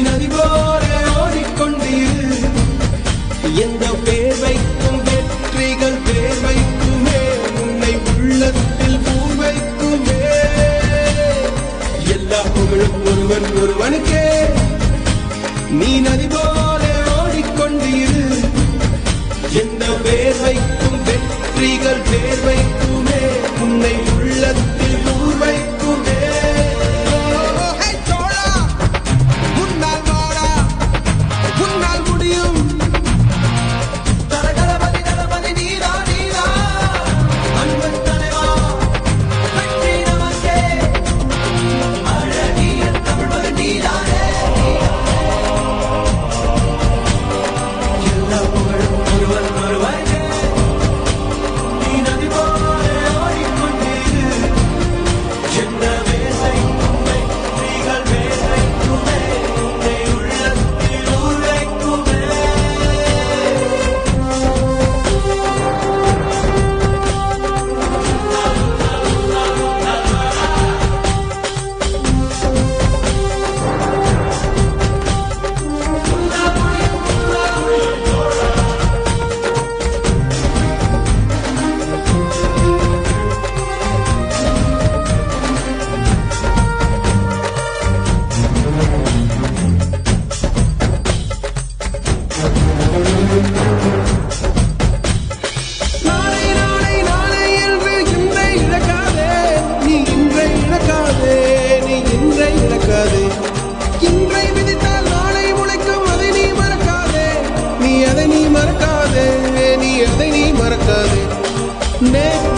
நதி போல ஓடிக்கொண்டீர். எந்த பேர் வைக்கும் வெற்றிகள் பேர் வைக்குமே, உன்னை உள்ளத்தில் பூர் வைக்குமே. எல்லா புகழும் ஒருவன் ஒருவனுக்கே. நீ நதி போல ஓடிக்கொண்டீர். எந்த பேர் வைக்கும் வெற்றிகள் பேர் வைக்குமே, உன்னை உள்ளத்தில் பூர் வைக்குமே. Never